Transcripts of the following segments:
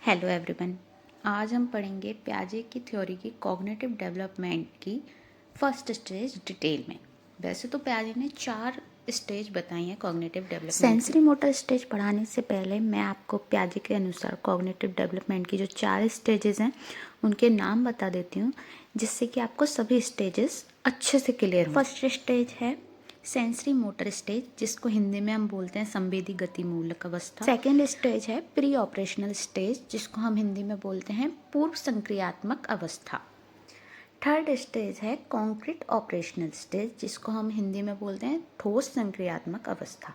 Hello everyone. आज हम पढ़ेंगे पियाजे की थ्योरी की कॉग्निटिव डेवलपमेंट की फर्स्ट स्टेज डिटेल में। वैसे तो पियाजे ने 4 स्टेज बताई हैं cognitive development. Sensory motor stage पढ़ाने से पहले मैं आपको पियाजे के अनुसार कॉग्निटिव डेवलपमेंट की जो 4 स्टेजेस हैं उनके नाम बता देती हूँ, जिससे कि आपको सभी स्टेजेस अच्छे से क्लियर हो। फर्स्ट स्टेज है सेंसरी मोटर स्टेज, जिसको हिंदी में हम बोलते हैं संवेदी गतिमूलक अवस्था। सेकेंड स्टेज है प्री ऑपरेशनल स्टेज, जिसको हम हिंदी में बोलते हैं पूर्व संक्रियात्मक अवस्था। थर्ड स्टेज है कॉन्क्रीट ऑपरेशनल स्टेज, जिसको हम हिंदी में बोलते हैं ठोस संक्रियात्मक अवस्था।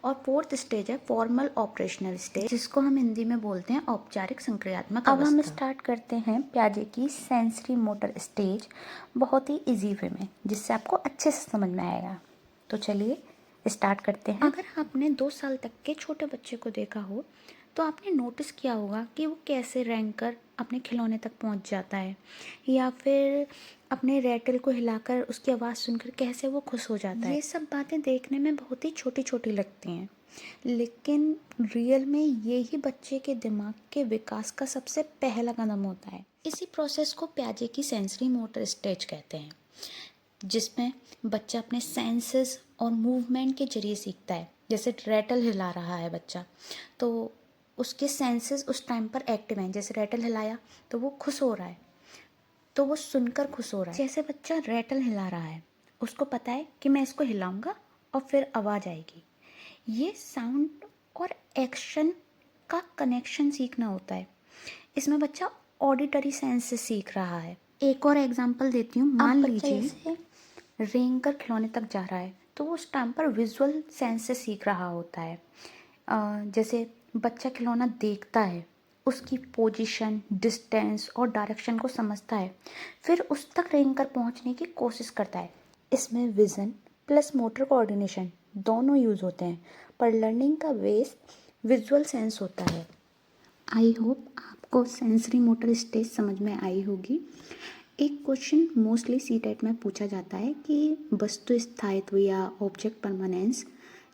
और फोर्थ स्टेज है फॉर्मल ऑपरेशनल स्टेज, जिसको हम हिंदी में बोलते हैं औपचारिक संक्रियात्मक अवस्था। अब हम स्टार्ट करते हैं पियाजे की सेंसरी मोटर स्टेज बहुत ही इजी वे में, जिससे आपको अच्छे से समझ में आएगा। तो चलिए स्टार्ट करते हैं। अगर आपने 2 साल तक के छोटे बच्चे को देखा हो तो आपने नोटिस किया होगा कि वो कैसे रेंग कर अपने खिलौने तक पहुंच जाता है, या फिर अपने रैटल को हिलाकर उसकी आवाज़ सुनकर कैसे वो खुश हो जाता है। ये सब बातें देखने में बहुत ही छोटी छोटी लगती हैं, लेकिन रियल में ये ही बच्चे के दिमाग के विकास का सबसे पहला कदम होता है। इसी प्रोसेस को पियाजे की सेंसरी मोटर स्टेज कहते हैं, जिसमें बच्चा अपने सेंसेस और मूवमेंट के जरिए सीखता है। जैसे रैटल हिला रहा है बच्चा, तो उसके सेंसेस उस टाइम पर एक्टिव हैं। जैसे रैटल हिलाया तो वो खुश हो रहा है, तो वो सुनकर खुश हो रहा है। जैसे बच्चा रैटल हिला रहा है, उसको पता है कि मैं इसको हिलाऊंगा और फिर आवाज़ आएगी। ये साउंड और एक्शन का कनेक्शन सीखना होता है। इसमें बच्चा ऑडिटरी सेंस से सीख रहा है। एक और एग्जांपल देती हूँ। मान लीजिए रेंग कर खिलौने तक जा रहा है, तो वो उस टाइम पर विजुअल सेंस से सीख रहा होता है। जैसे बच्चा खिलौना देखता है, उसकी पोजीशन, डिस्टेंस और डायरेक्शन को समझता है, फिर उस तक रेंग कर पहुंचने की कोशिश करता है। इसमें विजन प्लस मोटर कोऑर्डिनेशन दोनों यूज़ होते हैं, पर लर्निंग का बेस विजुअल सेंस होता है। आई होप आपको सेंसरी मोटर स्टेज समझ में आई होगी। एक क्वेश्चन मोस्टली सीटेट में पूछा जाता है कि वस्तु स्थायित्व या ऑब्जेक्ट परमानेंस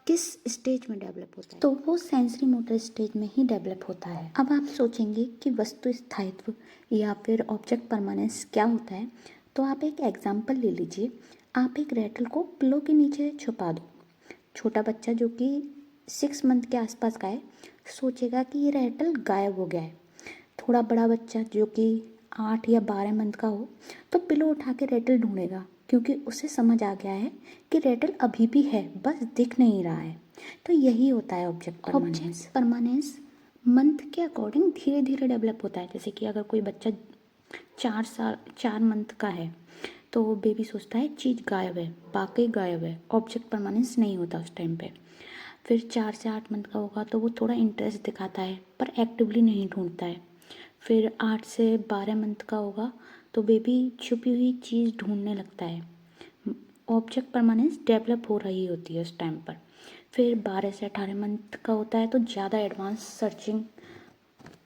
किस स्टेज में डेवलप होता है, तो वो सेंसरी मोटर स्टेज में ही डेवलप होता है। अब आप सोचेंगे कि वस्तु स्थायित्व या फिर ऑब्जेक्ट परमानेंस क्या होता है, तो आप एक एग्जांपल ले लीजिए। आप एक रैटल को पिलो के नीचे छुपा दो। छोटा बच्चा जो कि 6 मंथ के आसपास का है सोचेगा कि ये रैटल गायब हो गया है। थोड़ा बड़ा बच्चा जो कि 8 या 12 मंथ का हो तो पिलो उठा के रैटल ढूंढेगा, क्योंकि उसे समझ आ गया है कि रैटल अभी भी है, बस दिख नहीं रहा है। तो यही होता है ऑब्जेक्ट परमानेंस मंथ के अकॉर्डिंग धीरे धीरे डेवलप होता है। जैसे कि अगर कोई बच्चा 4 मंथ का है तो बेबी सोचता है चीज़ गायब है, वाकई गायब है, ऑब्जेक्ट परमानेंस नहीं होता उस टाइम पे। फिर 4 से 8 मंथ का होगा तो वो थोड़ा इंटरेस्ट दिखाता है, पर एक्टिवली नहीं ढूंढता है। फिर 8 से 12 मंथ का होगा तो बेबी छुपी हुई चीज़ ढूंढने लगता है। ऑब्जेक्ट परमानेंस डेवलप हो रही होती है उस टाइम पर। फिर 12 से 18 मंथ का होता है तो ज़्यादा एडवांस सर्चिंग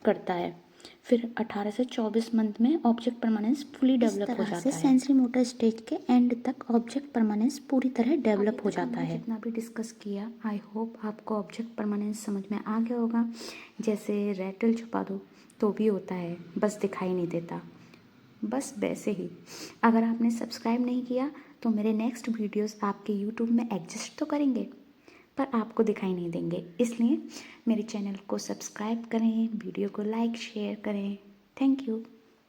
करता है। फिर 18 से 24 मंथ में ऑब्जेक्ट परमानेंस फुली डेवलप हो जाता है। सेंसरी मोटर स्टेज के एंड तक ऑब्जेक्ट परमानेंस पूरी तरह डेवलप हो जाता है। जितना भी डिस्कस किया, आई होप आपको ऑब्जेक्ट परमानेंस समझ में आ गया होगा। जैसे रैटल छुपा दो तो भी होता है, बस दिखाई नहीं देता। बस वैसे ही अगर आपने सब्सक्राइब नहीं किया तो मेरे नेक्स्ट वीडियोस आपके यूट्यूब में एग्जिस्ट तो करेंगे, पर आपको दिखाई नहीं देंगे। इसलिए मेरे चैनल को सब्सक्राइब करें, वीडियो को लाइक शेयर करें। Thank you.